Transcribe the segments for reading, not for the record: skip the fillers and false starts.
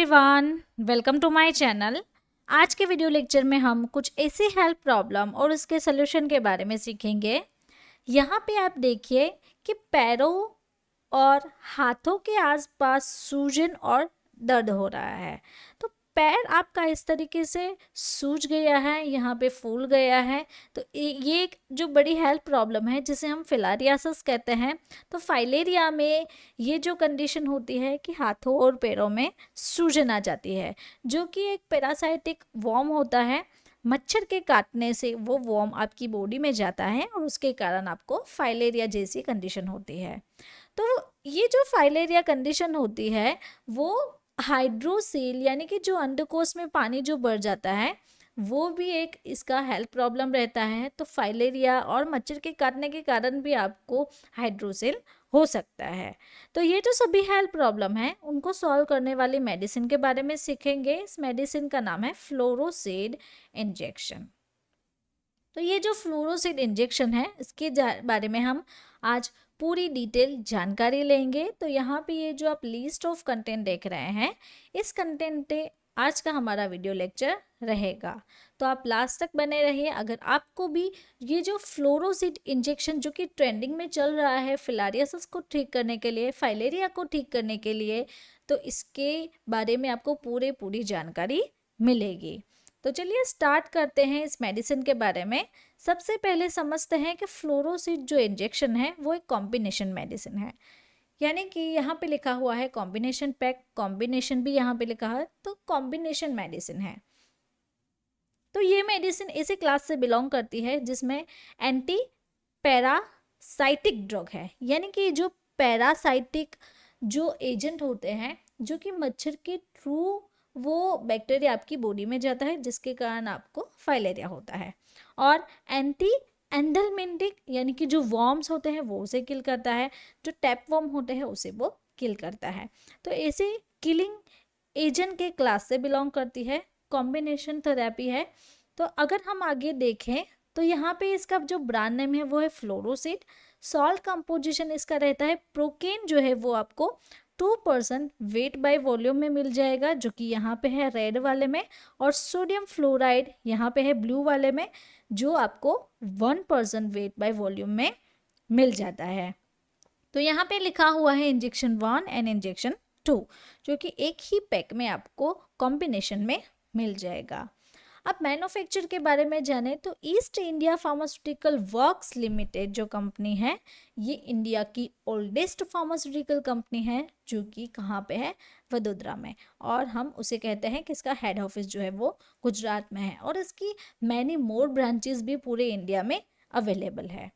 Everyone, welcome to my channel. आज के video lecture में हम कुछ ऐसी हेल्थ प्रॉब्लम और उसके सोल्यूशन के बारे में सीखेंगे। यहाँ पे आप देखिए कि पैरों और हाथों के आसपास सूजन और दर्द हो रहा है। तो पैर आपका इस तरीके से सूज गया है, यहाँ पे फूल गया है। तो ये एक जो बड़ी हेल्थ प्रॉब्लम है जिसे हम फिलारियासिस कहते हैं। तो फाइलेरिया में ये जो कंडीशन होती है कि हाथों और पैरों में सूजन आ जाती है, जो कि एक पैरासाइटिक वॉर्म होता है। मच्छर के काटने से वो वॉर्म आपकी बॉडी में जाता है और उसके कारण आपको फाइलेरिया जैसी कंडीशन होती है। तो ये जो फाइलेरिया कंडीशन होती है वो हाइड्रोसील यानी कि जो अंडकोश में पानी जो बढ़ जाता है वो भी एक इसका हेल्थ प्रॉब्लम रहता है। तो फाइलेरिया और मच्छर के काटने के कारण भी आपको हाइड्रोसील हो सकता है। तो ये जो सभी हेल्थ प्रॉब्लम है उनको सॉल्व करने वाली मेडिसिन के बारे में सीखेंगे। इस मेडिसिन का नाम है फ्लोरोसेड इंजेक्शन। तो ये जो फ्लोरोसेड इंजेक्शन है इसके बारे में हम आज पूरी डिटेल जानकारी लेंगे। तो यहाँ पे ये जो आप लिस्ट ऑफ कंटेंट देख रहे हैं इस कंटेंट पे आज का हमारा वीडियो लेक्चर रहेगा। तो आप लास्ट तक बने रहिए। अगर आपको भी ये जो फ्लोरोसेड इंजेक्शन जो कि ट्रेंडिंग में चल रहा है फिलारियासिस को ठीक करने के लिए, फाइलेरिया को ठीक करने के लिए, तो इसके बारे में आपको पूरी जानकारी मिलेगी। तो चलिए स्टार्ट करते हैं इस मेडिसिन के बारे में। सबसे पहले समझते हैं कि फ्लोरोसेड जो इंजेक्शन है वो एक कॉम्बिनेशन मेडिसिन है, यानी कि यहाँ पे लिखा हुआ है कॉम्बिनेशन पैक, कॉम्बिनेशन भी यहाँ पे लिखा है, तो कॉम्बिनेशन मेडिसिन है। तो ये मेडिसिन इसी क्लास से बिलोंग करती है जिसमें एंटी पैरासाइटिक ड्रग है, यानी कि जो पैरासाइटिक जो एजेंट होते हैं जो कि मच्छर के थ्रू वो बैक्टीरिया आपकी बॉडी में जाता है जिसके कारण आपको फाइलेरिया होता है। और एंटी एंडलमेंटिक यानी कि जो वॉर्म्स होते हैं वो उसे किल करता है, जो टैप वॉर्म होते हैं उसे वो किल करता है। तो ऐसे किलिंग एजेंट के क्लास से बिलोंग करती है, कॉम्बिनेशन थेरेपी है। तो अगर हम आगे देखें तो यहाँ पे इसका जो ब्रांड नेम है वो है फ्लोरोसेड। सॉल्ट कंपोजिशन इसका रहता है प्रोकेन जो है वो आपको 2% वेट बाय वॉल्यूम में मिल जाएगा, जो कि यहाँ पे है रेड वाले में, और सोडियम फ्लोराइड यहाँ पे है ब्लू वाले में जो आपको 1% वेट बाय वॉल्यूम में मिल जाता है। तो यहाँ पे लिखा हुआ है इंजेक्शन 1 एंड इंजेक्शन 2, जो कि एक ही पैक में आपको कॉम्बिनेशन में मिल जाएगा। अब मैन्युफैक्चर के बारे में जाने तो east India pharmaceutical works limited जो कंपनी है ये इंडिया की ओल्डेस्ट फार्मास्यूटिकल कंपनी है, जो कि कहाँ पे है, वडोदरा में। और हम उसे कहते हैं कि इसका हेड ऑफिस जो है वो गुजरात में है, और इसकी मैनी मोर ब्रांचेस भी पूरे इंडिया में अवेलेबल है।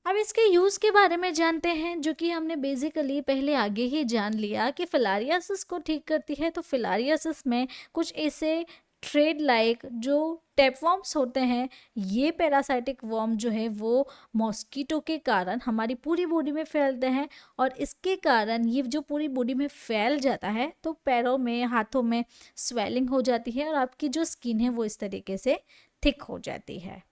अब इसके यूज़ के बारे में जानते हैं, जो कि हमने बेसिकली पहले आगे ही जान लिया कि फिलारियासिस को ठीक करती है। तो फिलारियासिस में कुछ ऐसे थ्रेड लाइक जो टैपवॉर्म्स होते हैं, ये पैरासाइटिक वॉर्म जो है वो मॉस्किटो के कारण हमारी पूरी बॉडी में फैलते हैं, और इसके कारण ये जो पूरी बॉडी में फैल जाता है तो पैरों में, हाथों में स्वेलिंग हो जाती है और आपकी जो स्किन है वो इस तरीके से थिक हो जाती है।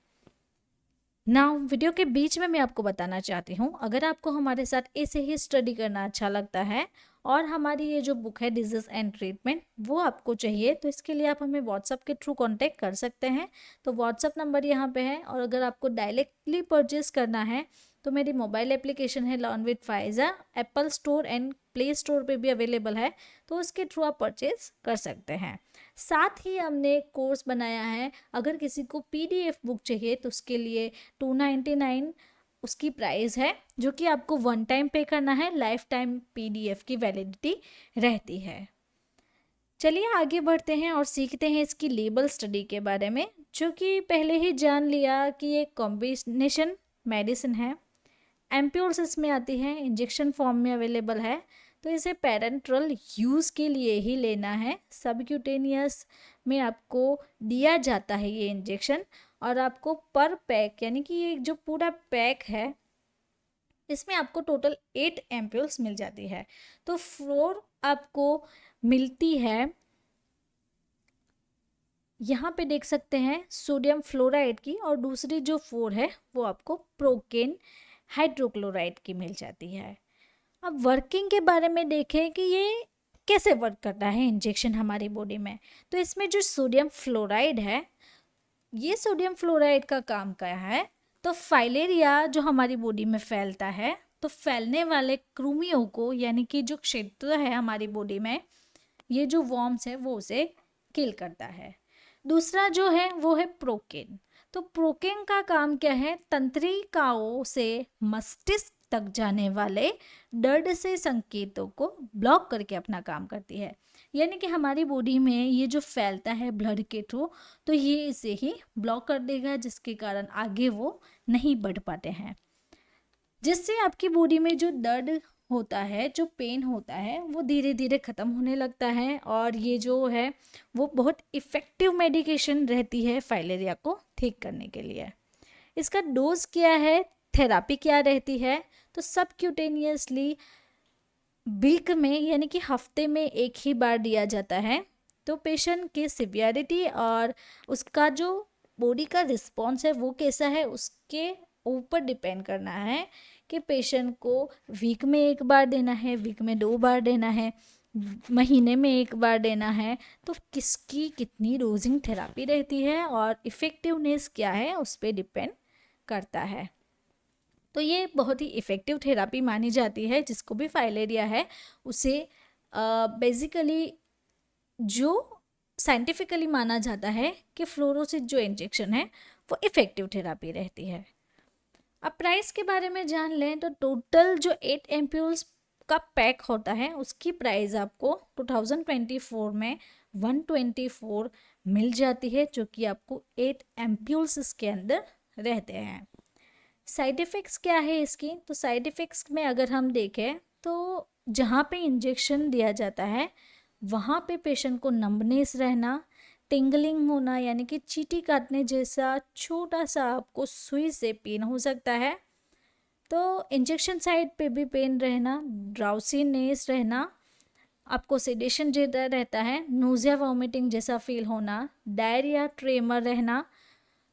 नाउ वीडियो के बीच में मैं आपको बताना चाहती हूँ, अगर आपको हमारे साथ ऐसे ही स्टडी करना अच्छा लगता है और हमारी ये जो बुक है डिजीज़ एंड ट्रीटमेंट वो आपको चाहिए, तो इसके लिए आप हमें व्हाट्सएप के थ्रू कांटेक्ट कर सकते हैं। तो व्हाट्सएप नंबर यहाँ पे है, और अगर आपको डायरेक्टली परचेज करना है तो मेरी मोबाइल एप्लीकेशन है learn with Pfizer, Apple store and play store पे भी अवेलेबल है, तो उसके थ्रू आप परचेज कर सकते हैं। साथ ही हमने एक कोर्स बनाया है, अगर किसी को पीडीएफ बुक चाहिए तो उसके लिए 299 उसकी प्राइस है, जो कि आपको वन टाइम पे करना है, लाइफ टाइम पीडीएफ की वैलिडिटी रहती है। चलिए आगे बढ़ते हैं और सीखते हैं इसकी लेबल स्टडी के बारे में, जो कि पहले ही जान लिया कि ये कॉम्बिनेशन मेडिसिन है, एम्प्यूल्स इसमें आती है, इंजेक्शन फॉर्म में अवेलेबल है। तो इसे पेरेंट्रल यूज़ के लिए ही लेना है, सबक्यूटेनियस में आपको दिया जाता है ये इंजेक्शन, और आपको पर पैक यानी कि ये जो पूरा पैक है इसमें आपको टोटल 8 एम्प्यूल्स मिल जाती है। तो 4 आपको मिलती है, यहाँ पे देख सकते हैं सोडियम फ्लोराइड की, और दूसरी जो 4 है वो आपको प्रोकेन हाइड्रोक्लोराइड की मिल जाती है। अब वर्किंग के बारे में देखें कि ये कैसे वर्क करता है इंजेक्शन हमारी बॉडी में। तो इसमें जो सोडियम फ्लोराइड है, ये सोडियम फ्लोराइड का काम क्या है, तो फाइलेरिया जो हमारी बॉडी में फैलता है, तो फैलने वाले कृमियों को, यानी कि जो क्षेत्र है हमारी बॉडी में, ये जो वॉर्म्स है वो उसे किल करता है। दूसरा जो है वो है प्रोकेन। तो प्रोकेन का काम क्या है, तंत्रिकाओं से मस्तिष्क तक जाने वाले दर्द से संकेतों को ब्लॉक करके अपना काम करती है। यानी कि हमारी बॉडी में ये जो फैलता है ब्लड के थ्रू, तो ये इसे ही ब्लॉक कर देगा, जिसके कारण आगे वो नहीं बढ़ पाते हैं, जिससे आपकी बॉडी में जो दर्द होता है, जो पेन होता है, वो धीरे धीरे ख़त्म होने लगता है। और ये जो है वो बहुत इफ़ेक्टिव मेडिकेशन रहती है फाइलेरिया को ठीक करने के लिए। इसका डोज क्या है, थेरापी क्या रहती है, तो सबक्यूटेनियसली वीक में, यानी कि हफ्ते में 1 ही बार दिया जाता है। तो पेशेंट की सिवियरिटी और उसका जो बॉडी का रिस्पॉन्स है वो कैसा है, उसके ऊपर डिपेंड करना है कि पेशेंट को वीक में 1 बार देना है, वीक में 2 बार देना है, महीने में 1 बार देना है, तो किसकी कितनी डोजिंग थेरापी रहती है और इफ़ेक्टिवनेस क्या है उस पर डिपेंड करता है। तो ये बहुत ही इफ़ेक्टिव थेरापी मानी जाती है। जिसको भी फाइलेरिया है उसे बेसिकली जो साइंटिफिकली माना जाता है कि फ्लोरोसिस जो इंजेक्शन है वो इफ़ेक्टिव थेरापी रहती है। अब प्राइस के बारे में जान लें तो टोटल जो 8 एम्प्यूल्स का पैक होता है उसकी प्राइस आपको 2024 में 124 मिल जाती है, जो कि आपको 8 एम्प्यूल्स इसके अंदर रहते हैं। साइड इफ़ेक्ट्स क्या है इसकी, तो साइड इफ़ेक्ट्स में अगर हम देखें तो जहाँ पे इंजेक्शन दिया जाता है वहाँ पे पेशेंट को नंबनेस रहना, टिंगलिंग होना, यानी कि चींटी काटने जैसा छोटा सा आपको सुई से पेन हो सकता है। तो इंजेक्शन साइड पे भी पेन रहना, ड्राउसीनेस रहना, आपको सेडेशन जैसा रहता है, नोज़िया वॉमिटिंग जैसा फील होना, डायरिया, ट्रेमर रहना।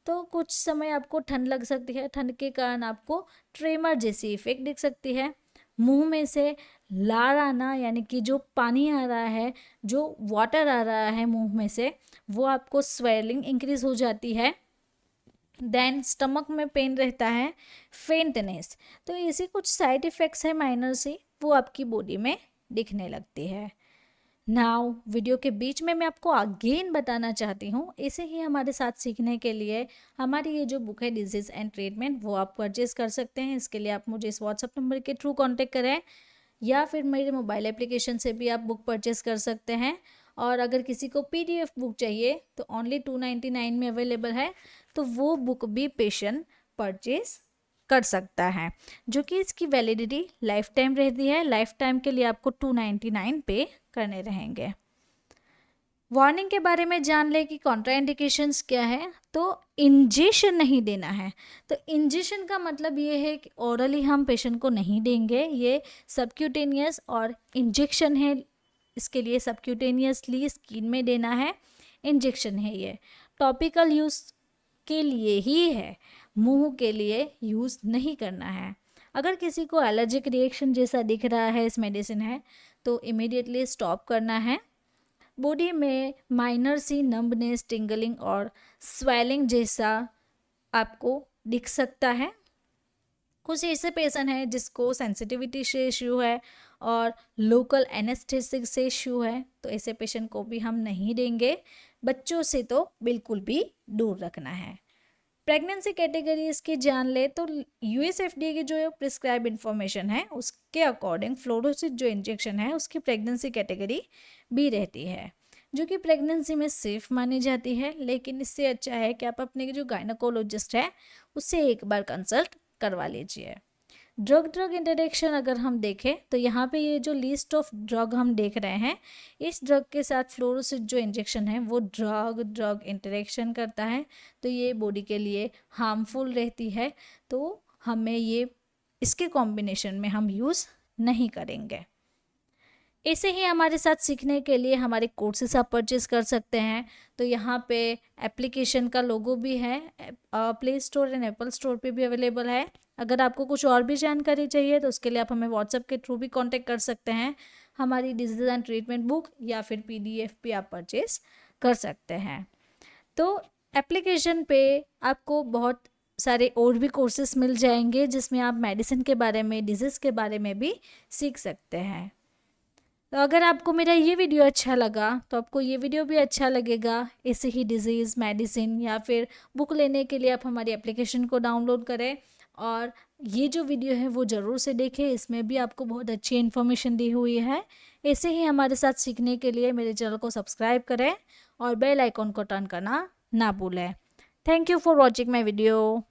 तो कुछ समय आपको ठंड लग सकती है, ठंड के कारण आपको ट्रेमर जैसी इफेक्ट दिख सकती है। मुंह में से लार आना, यानी कि जो पानी आ रहा है, जो वाटर आ रहा है मुंह में से, वो आपको स्वेलिंग इंक्रीज हो जाती है। देन स्टमक में पेन रहता है, फेंटनेस। तो ऐसी कुछ साइड इफ़ेक्ट्स है माइनर सी, वो आपकी बॉडी में दिखने लगती है। नाउ वीडियो के बीच में मैं आपको अगेन बताना चाहती हूँ, ऐसे ही हमारे साथ सीखने के लिए हमारी ये जो बुक है डिजीज़ एंड ट्रीटमेंट, वो आप परचेज़ कर सकते हैं। इसके लिए आप मुझे इस व्हाट्सअप नंबर के थ्रू कांटेक्ट करें, या फिर मेरे मोबाइल एप्लीकेशन से भी आप बुक परचेज़ कर सकते हैं। और अगर किसी को PDF बुक चाहिए तो ओनली 299 में अवेलेबल है, तो वो बुक भी पेशेंट परचेज़ कर सकता है, जो कि इसकी वैलिडिटी लाइफ टाइम रहती है। लाइफ टाइम के लिए आपको 299 पे करने रहेंगे। वार्निंग के बारे में जान ले कि कॉन्ट्राइंडिकेशंस क्या है, तो इंजेक्शन नहीं देना है। तो इंजेक्शन का मतलब ये है कि ओरली हम पेशेंट को नहीं देंगे, ये सबक्यूटेनियस और इंजेक्शन है, इसके लिए सबक्यूटेनियसली स्किन में देना है, इंजेक्शन है ये। टॉपिकल यूज़ के लिए ही है, मुंह के लिए यूज़ नहीं करना है। अगर किसी को एलर्जिक रिएक्शन जैसा दिख रहा है इस मेडिसिन है तो इमीडिएटली स्टॉप करना है। बॉडी में माइनर सी नंबनेस, टिंगलिंग और स्वेलिंग जैसा आपको दिख सकता है। कुछ ऐसे पेशेंट हैं जिसको सेंसिटिविटी से इश्यू है और लोकल एनेस्थेसिक से इश्यू है, तो ऐसे पेशेंट को भी हम नहीं देंगे। बच्चों से तो बिल्कुल भी दूर रखना है। प्रेगनेंसी कैटेगरी इसकी जान ले तो USFDA की जो प्रिस्क्राइब इन्फॉर्मेशन है उसके अकॉर्डिंग फ्लोरोसिस जो इंजेक्शन है उसकी प्रेगनेंसी कैटेगरी भी रहती है, जो कि प्रेगनेंसी में सेफ मानी जाती है। लेकिन इससे अच्छा है कि आप अपने जो गायनोकोलॉजिस्ट है उससे एक बार कंसल्ट करवा लीजिए। ड्रग इंटरेक्शन अगर हम देखें तो यहाँ पे ये जो लिस्ट ऑफ ड्रग हम देख रहे हैं, इस ड्रग के साथ फ्लोरोसिस जो इंजेक्शन है वो ड्रग इंटरेक्शन करता है, तो ये बॉडी के लिए हार्मफुल रहती है, तो हमें ये इसके कॉम्बिनेशन में हम यूज़ नहीं करेंगे। ऐसे ही हमारे साथ सीखने के लिए हमारे कोर्सेस आप परचेज़ कर सकते हैं। तो यहाँ पे एप्लीकेशन का लोगो भी है, play store and Apple store पे भी अवेलेबल है। अगर आपको कुछ और भी जानकारी चाहिए तो उसके लिए आप हमें व्हाट्सएप के थ्रू भी कांटेक्ट कर सकते हैं। हमारी डिजीज़ एंड ट्रीटमेंट बुक या फिर PDF भी आप परचेज कर सकते हैं। तो एप्लीकेशन पे आपको बहुत सारे और भी कोर्सेज मिल जाएंगे जिसमें आप मेडिसिन के बारे में, डिजीज़ के बारे में भी सीख सकते हैं। तो अगर आपको मेरा ये वीडियो अच्छा लगा तो आपको ये वीडियो भी अच्छा लगेगा। ऐसे ही डिजीज़, मेडिसिन या फिर बुक लेने के लिए आप हमारी एप्लीकेशन को डाउनलोड करें और ये जो वीडियो है वो ज़रूर से देखें। इसमें भी आपको बहुत अच्छी इन्फॉर्मेशन दी हुई है। ऐसे ही हमारे साथ सीखने के लिए मेरे चैनल को सब्सक्राइब करें और बेल आइकॉन को टर्न करना ना भूलें। Thank you for watching my video.